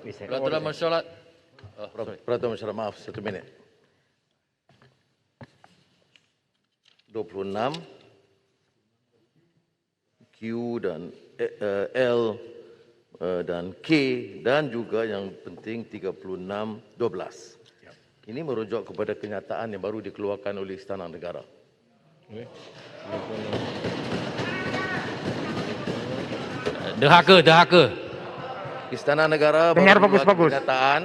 Peraturan mesyuarat. Peraturan mesyuarat, maaf, 1 minit. 26 Q dan L dan K dan juga yang penting 36/12. Ini merujuk kepada kenyataan yang baru dikeluarkan oleh Istana Negara. Derhaka. Istana Negara Dengar baru bagus-bagus. mengeluarkan kenyataan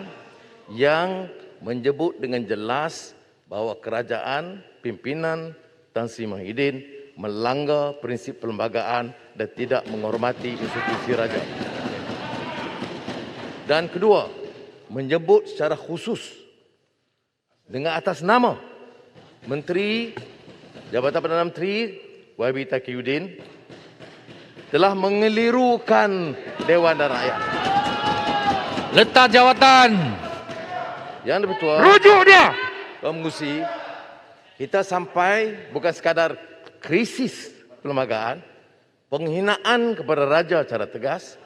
yang menyebut dengan jelas bahawa kerajaan pimpinan Tan Sri Muhyiddin melanggar prinsip perlembagaan dan tidak menghormati institusi raja. Dan kedua, menyebut secara khusus dengan atas nama Menteri Jabatan Perdana Menteri YB Taqiyuddin telah mengelirukan Dewan dan Rakyat. Letak jawatan. Yang dipertua, Rujuk dia. Tuan Mengusi, kita sampai bukan sekadar krisis perlembagaan, penghinaan kepada raja secara tegas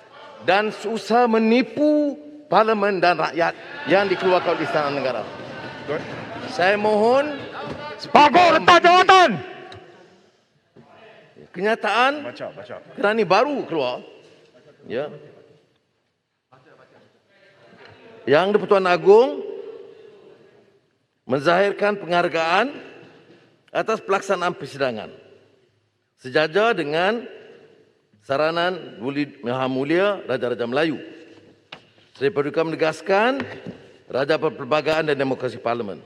dan usaha menipu parlimen dan rakyat yang dikeluarkan oleh Istana Negara. Saya mohon Pago letak jawatan. kenyataan kerana ini baru keluar, ya. Yang di-Pertuan Agong menzahirkan penghargaan atas pelaksanaan persidangan sejajar dengan saranan Maha Mulia Raja-Raja Melayu. Seri Paduka menegaskan Raja Perlembagaan dan Demokrasi Parlimen.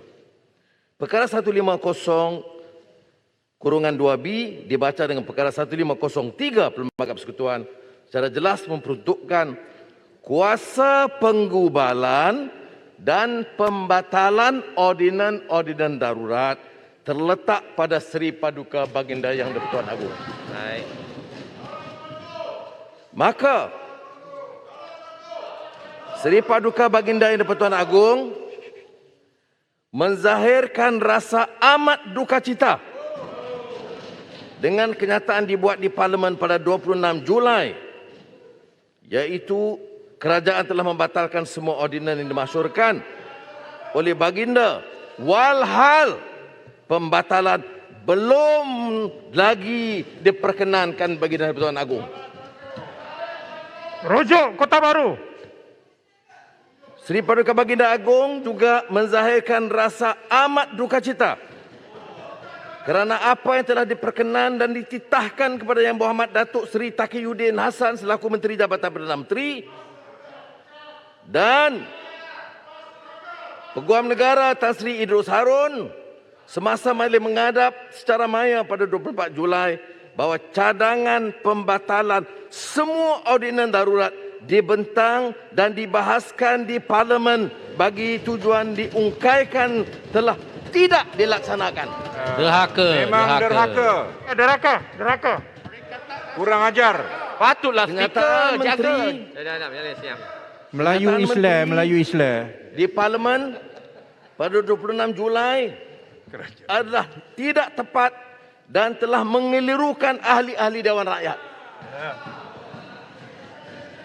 Perkara 150/2B dibaca dengan perkara 1503 Perlembagaan Persekutuan secara jelas memperuntukkan kuasa penggubalan dan pembatalan ordinan-ordinan darurat terletak pada Seri Paduka Baginda Yang di-Pertuan Agong. Baik. Maka Seri Paduka Baginda Yang di-Pertuan Agong menzahirkan rasa amat duka cita dengan kenyataan dibuat di Parlimen pada 26 Julai, iaitu kerajaan telah membatalkan semua ordinan yang dimasyurkan oleh Baginda walhal pembatalan belum lagi diperkenankan Baginda Yang-di-Pertuan Agong. Rujuk Kota Baru. Seri Paduka Baginda Agong juga menzahirkan rasa amat duka cita kerana apa yang telah diperkenan dan dititahkan kepada Yang Berhormat Datuk Seri Taqiyuddin Hasan selaku Menteri Jabatan Perdana Menteri dan Peguam Negara Tan Sri Idrus Harun semasa majlis menghadap secara maya pada 24 Julai bahawa cadangan pembatalan semua ordinan darurat dibentang dan dibahaskan di Parlimen bagi tujuan diungkaikan telah tidak dilaksanakan. Derhaka. Memang derhaka. Derhaka. Kurang ajar. Patutlah Kenyataan speaker jaga. Menteri Melayu Kenyataan Islam, Menteri Melayu Islam. di Parlimen pada 26 Julai adalah tidak tepat dan telah mengelirukan ahli-ahli Dewan Rakyat.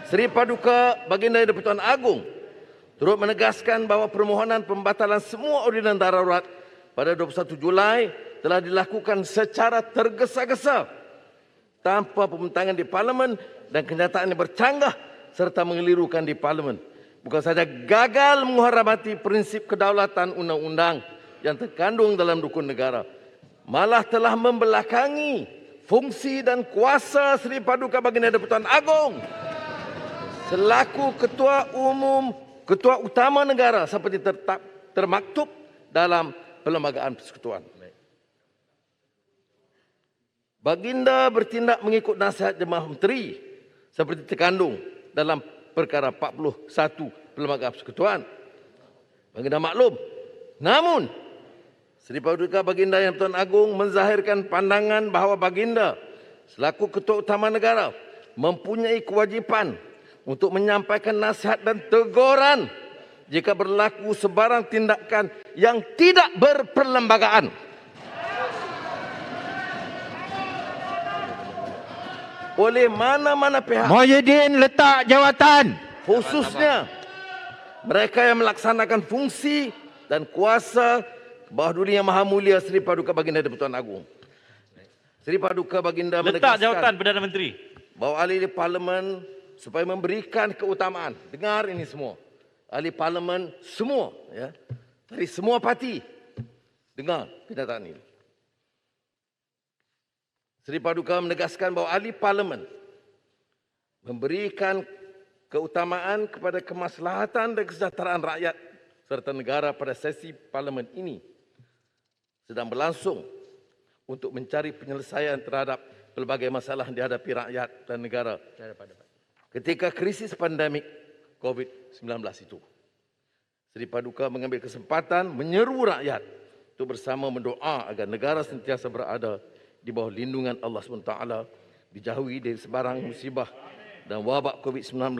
Seri Paduka Baginda Yang di-Pertuan Agong turut menegaskan bahawa permohonan pembatalan semua ordinan darurat pada 21 Julai telah dilakukan secara tergesa-gesa tanpa pembentangan di Parlimen dan kenyataan yang bercanggah serta mengelirukan di Parlimen. Bukan sahaja gagal menghormati prinsip kedaulatan undang-undang yang terkandung dalam rukun negara, malah telah membelakangi fungsi dan kuasa Seri Paduka Baginda Yang di-Pertuan Agong selaku Ketua Utama Negara seperti termaktub dalam Perlembagaan Persekutuan. Baginda bertindak mengikut nasihat Jemaah Menteri seperti terkandung dalam perkara 41 Perlembagaan Persekutuan. Baginda maklum. Namun, Seri Paduka Baginda Yang di-Pertuan Agong menzahirkan pandangan bahawa Baginda selaku Ketua Utama Negara mempunyai kewajipan untuk menyampaikan nasihat dan teguran jika berlaku sebarang tindakan yang tidak berperlembagaan. Oleh mana-mana pihak, Muhyiddin letak jawatan. khususnya mereka yang melaksanakan fungsi dan kuasa bawah dunia Maha Mulia Seri Paduka Baginda di-Pertuan Agong. Seri Paduka Baginda Letak jawatan menegaskan Perdana Menteri. bahawa ahli Parlimen supaya memberikan keutamaan. Dengar ini semua. Ahli Parlimen semua, ya, dari semua parti. Dengar kenyataan ini. Seri Paduka menegaskan bahawa ahli Parlimen memberikan keutamaan kepada kemaslahatan dan kesejahteraan rakyat serta negara pada sesi Parlimen ini sedang berlangsung untuk mencari penyelesaian terhadap pelbagai masalah yang dihadapi rakyat dan negara ketika krisis pandemik COVID-19 itu. Seri Paduka mengambil kesempatan menyeru rakyat untuk bersama mendoa agar negara sentiasa berada di bawah lindungan Allah SWT, dijauhi dari sebarang musibah dan wabak COVID-19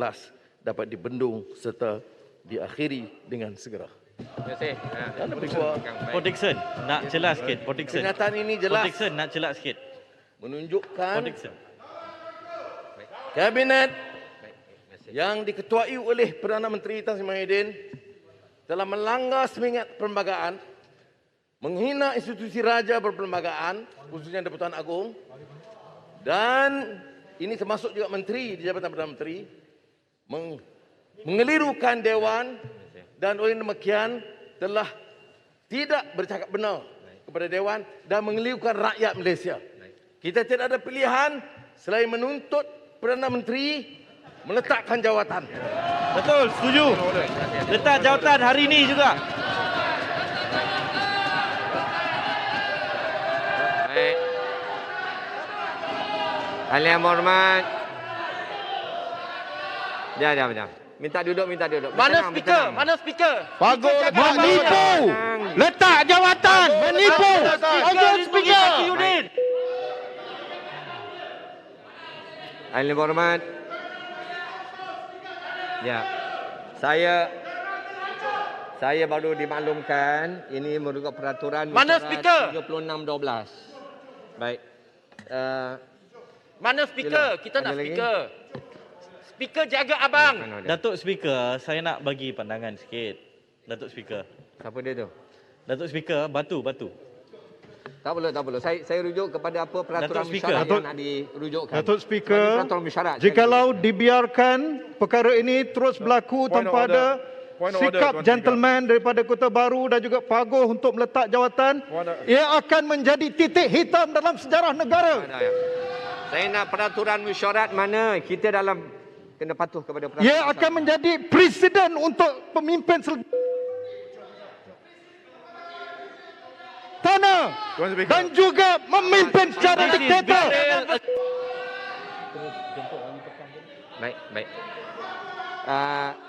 dapat dibendung serta diakhiri dengan segera. Terima kasih. Kerana peristiwa Port Dickson, nak celah sikit. Port Dickson. kenyataan ini Port jelas Dickson, nak celah sikit. menunjukkan Port Dickson. Kabinet yang diketuai oleh Perdana Menteri Tan Sri Muhyiddin telah melanggar semangat perlembagaan, menghina institusi raja berperlembagaan, khususnya di-Pertuan Agong, dan ini termasuk juga menteri di Jabatan Perdana Menteri, mengelirukan Dewan dan oleh demikian telah tidak bercakap benar kepada Dewan dan mengelirukan rakyat Malaysia. Kita tidak ada pilihan selain menuntut Perdana Menteri meletakkan jawatan. Betul, setuju. Letak jawatan hari ini juga. Baik. Ahli yang berhormat. Jom. Minta duduk. Mana Bertenang, speaker? bertenang. Mana speaker? Bagus. Menipu. Letak jawatan. Menipu. Speaker, speaker. Ahli yang berhormat. Ya. Saya baru dimaklumkan ini merupakan peraturan Mana mesyuarat speaker? 36/12. Baik. Mana speaker? Kita nak Ada lagi? speaker. Speaker jaga abang. Datuk Speaker, saya nak bagi pandangan sikit. Datuk Speaker. Siapa dia tu? Datuk Speaker, batu. Tak perlu. Saya rujuk kepada apa peraturan Datuk Speaker. mesyuarat yang nak dirujukkan. Datuk Sebagai Speaker, peraturan mesyuarat. jikalau dibiarkan perkara ini terus berlaku tanpa ada sikap gentleman daripada Kota Baru dan juga Pagoh untuk meletak jawatan, ia akan menjadi titik hitam dalam sejarah negara. Saya nak peraturan mesyuarat mana kita dalam kena patuh kepada peraturan. Ia akan menjadi presiden untuk pemimpin tanah dan juga memimpin secara diktator. Baik.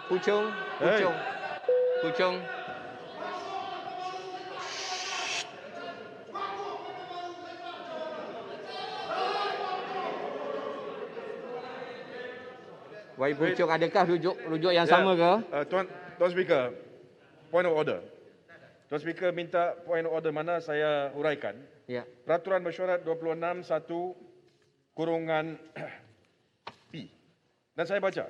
Pucung. Wai Pucung, adakah rujuk yang sama ke? Tuan Speaker, point of order. Tuan Speaker minta point of order mana saya huraikan. Ya. Peraturan Mesyuarat 26/1 kurungan P. Dan saya baca.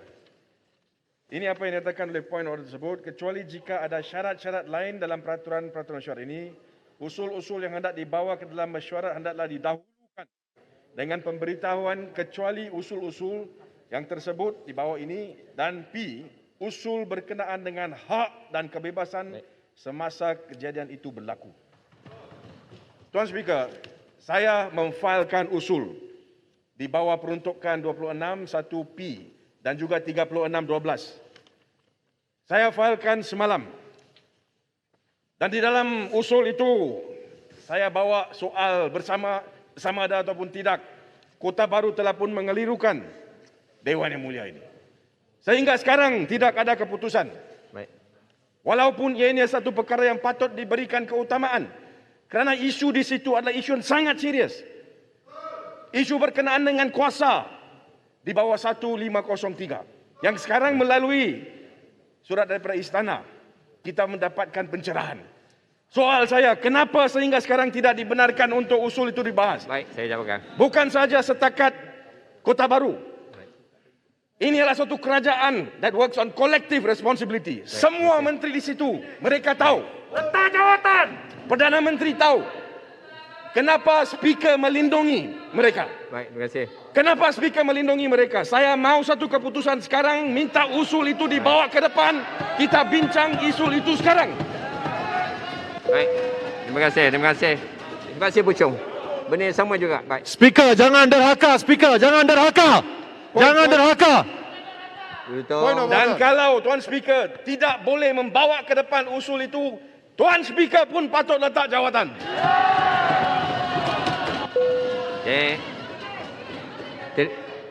Ini apa yang dinyatakan oleh point order tersebut, kecuali jika ada syarat-syarat lain dalam peraturan-peraturan mesyuarat ini, usul-usul yang hendak dibawa ke dalam mesyuarat hendaklah didahulukan dengan pemberitahuan kecuali usul-usul yang tersebut di bawah ini, dan P, usul berkenaan dengan hak dan kebebasan semasa kejadian itu berlaku. Tuan Speaker, saya memfailkan usul di bawah peruntukan 26(1)P dan juga 36(12). Saya failkan semalam. Dan di dalam usul itu, saya bawa soal bersama ada ataupun tidak. Kota Baru telah pun mengelirukan Dewan Yang Mulia ini. Sehingga sekarang tidak ada keputusan. Baik. Walaupun ia ini satu perkara yang patut diberikan keutamaan. Kerana isu di situ adalah isu yang sangat serius. Isu berkenaan dengan kuasa di bawah 1503. Yang sekarang melalui surat daripada istana, kita mendapatkan pencerahan. Soal saya, kenapa sehingga sekarang tidak dibenarkan untuk usul itu dibahas? Baik, saya jawabkan. Bukan saja setakat Kota Baru. Ini adalah suatu kerajaan that works on collective responsibility. Semua menteri di situ, mereka tahu. Letak jawatan. Perdana Menteri tahu. Kenapa speaker melindungi mereka? Baik, terima kasih. Kenapa speaker melindungi mereka? Saya mau satu keputusan sekarang, minta usul itu dibawa ke depan. Kita bincang usul itu sekarang. Baik. Terima kasih, terima kasih. Terima kasih Pucung. Benda yang sama juga. Baik. Speaker, jangan derhaka. Speaker, jangan derhaka. Jangan derhaka. Betul. Dan kalau Tuan Speaker tidak boleh membawa ke depan usul itu, Tuan Speaker pun patut letak jawatan. Okay.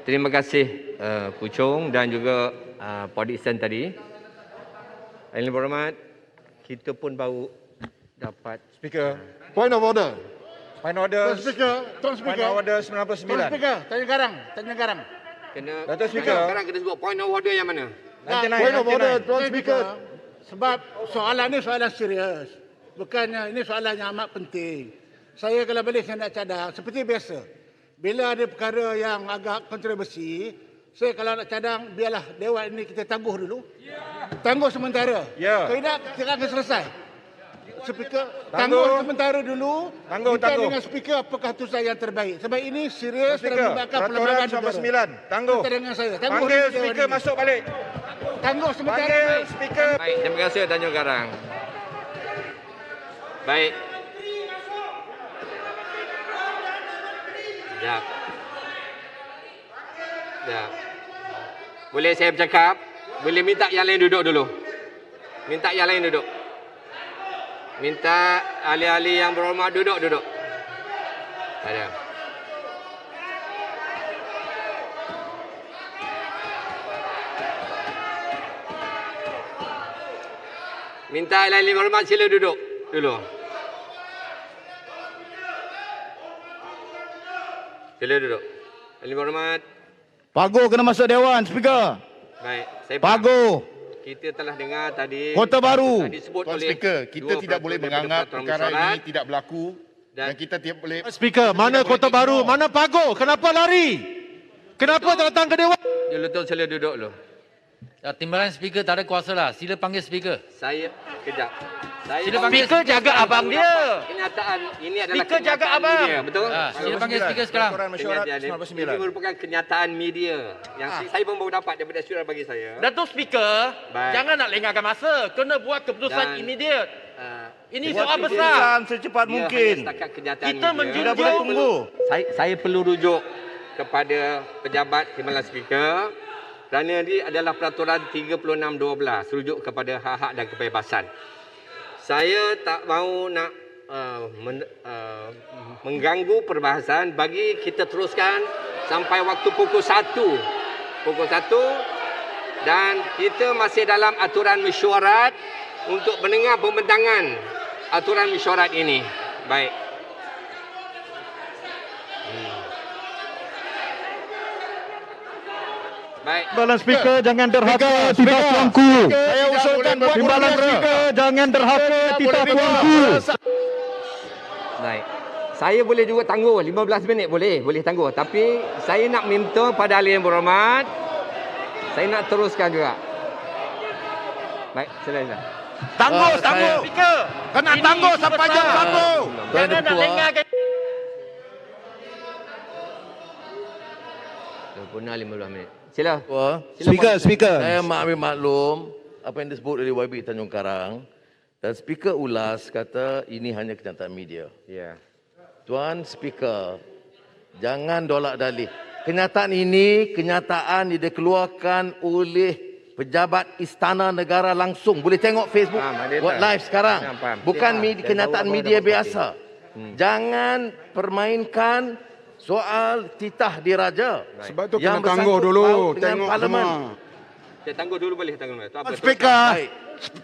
Terima kasih Pucung dan juga Pak Dixon tadi. Yang berhormat, kita pun baru dapat Speaker. Point of order. Point order. Tuan Point order 99. Tuan Speaker, tanya garang. kena Datuk Speaker. sekarang kena sebut point of order yang mana? Nanti naik. Point of nanti order, naik. Tuan Speaker. Sebab soalan ni soalan serius. Bukannya ini soalan yang amat penting. Saya kalau boleh saya nak cadang seperti biasa. Bila ada perkara yang agak kontroversi, saya kalau nak cadang biarlah dewan ini kita tangguh dulu. Tangguh sementara. Ya. Kalau tidak kita akan selesai. Speaker, Tangguh. tangguh sementara dulu. Tangguh, Kita tangguh. dengan speaker apakah keputusan yang terbaik. Sebab ini serius dan Speaker, melibatkan peraturan perlembagaan negara. 99. Tangguh. Kita dengan saya. Tangguh Panggil dulu speaker dewan ini. masuk balik. Tangguh sementara. Panggil speaker. Baik, terima kasih Tanjung Karang. Baik. Sekejap. Sekejap. Boleh saya bercakap? Boleh minta yang lain duduk dulu. Minta yang lain duduk. Minta ahli-ahli yang berhormat duduk. Ada. Minta ahli-ahli berhormat sila duduk dulu. Sila duduk. Ahli berhormat. Pago kena masuk dewan, Speaker. Baik, saya faham. Pago. Kita telah dengar tadi Kota Baru. tadi disebut Tuan oleh Speaker, kita dua tidak boleh peraturan menganggap peraturan perkara mesyuarat ini tidak berlaku dan dan kita tidak boleh. Speaker, mana Kota Baru? Mana Pago? Kenapa lari? Kenapa tak datang ke dewan? Dulu sila duduk dulu. Timbalan speaker tak ada kuasa lah. Sila panggil speaker. Saya kejap. Saya Sila panggil Speaker jaga abang dia. Kenyataan ini adalah Speaker jaga kenyataan abang. media, betul? Sila panggil speaker sekarang. Peraturan mesyuarat Ini 99. merupakan kenyataan media yang saya pun baru dapat daripada surat bagi saya. Datuk Speaker, Baik. jangan nak lengahkan masa. Kena buat keputusan Dan- immediate. Ini Buat soal keputusan besar. secepat Dia hanya setakat kenyataan Kita media. menjunjung- Tidak boleh tunggu. Saya perlu rujuk kepada pejabat Timbalan Speaker kerana ini adalah peraturan 36/12 rujuk kepada hak-hak dan kebebasan. Saya tak mahu nak mengganggu perbahasan, bagi kita teruskan sampai waktu pukul 1. Pukul 1 dan kita masih dalam aturan mesyuarat untuk mendengar pembentangan aturan mesyuarat ini. Baik. Baik. Timbalan Speaker, jangan derhaka. Tidak tuanku. Saya usulkan buat Timbalan Speaker, jangan derhaka. Tidak tuanku. Baik. Saya boleh juga tangguh 15 minit boleh tangguh, tapi saya nak minta pada ahli yang berhormat, saya nak teruskan juga. Baik, sila. Tangguh. Speaker, Kena ini tangguh isu sampai besar. jam 1. Jangan nak Ketua. lengahkan. 15 minit. Sila. Speaker. Saya ambil maklum apa yang disebut oleh YB Tanjung Karang dan Speaker ulas kata ini hanya kenyataan media. Ya. Tuan Speaker, jangan dolak dalih. Kenyataan ini kenyataan yang dikeluarkan oleh pejabat Istana Negara langsung. Boleh tengok Facebook Faham, ada buat tak? live sekarang. Faham. Bukan Dia media, faham. kenyataan Dia tahu media apa yang biasa. Jangan permainkan soal titah diraja. Sebab tu Yang kena tangguh bersangkut dulu. paut dengan Tengok parlimen. semua. Saya tangguh dulu boleh tangguh dulu. Tu apa? Speaker. Baik.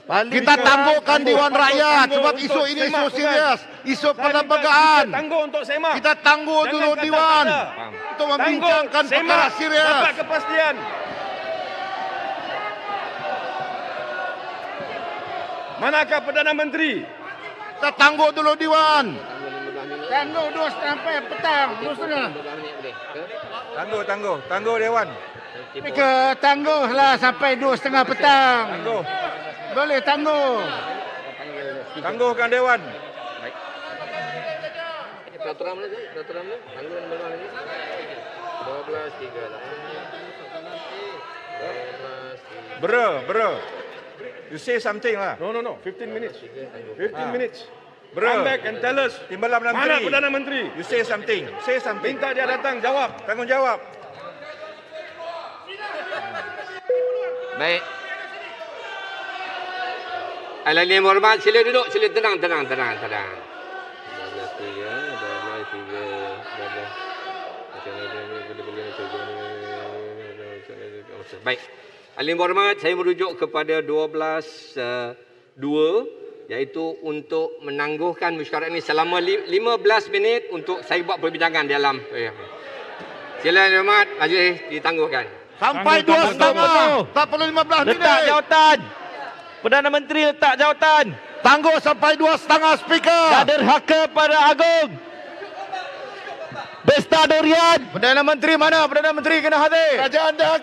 Parlimen- Kita tangguhkan Dewan Rakyat sebab Tangguh isu untuk ini semak, isu bukan? serius. Isu Kita perlembagaan. tangguh untuk semak. Kita tangguh Jangan dulu kata Dewan tak ada. untuk membincangkan Tangguh, perkara semak, serius. dapat kepastian. Manakah Perdana Menteri? Kita tangguh dulu Dewan. Tangguh 2 sampai petang. 2:30. 15 minit boleh ke? Tangguh Dewan. Speaker, tangguhlah sampai 2:30 petang. Tangguh. Boleh tangguh. Tangguhkan Dewan. Peraturan mana tu? Peraturan mana? Tangguh nombor mana ni? 12.38. Bro. You say something lah. No. 15 minutes. 15 minutes. Bro. Come back and tell us. Timbalan Menteri. Mana Perdana Menteri? You say something. Say something. Minta dia datang, jawab. Tanggungjawab. Baik. Ahli yang hormat, sila duduk. Sila tenang. Baik. Ahli yang hormat, saya merujuk kepada 12.2 iaitu untuk menangguhkan mesyuarat ini selama 15 minit untuk saya buat perbincangan dalam. Sila Ahli yang hormat, majlis ditangguhkan. Sampai 2:30. Tak perlu 15 minit. Letak jawatan. Perdana Menteri letak jawatan. Tangguh sampai 2:30 Speaker. Tak derhaka pada Agong. Pesta Durian. Perdana Menteri mana? Perdana Menteri kena hadir. Kerajaan dah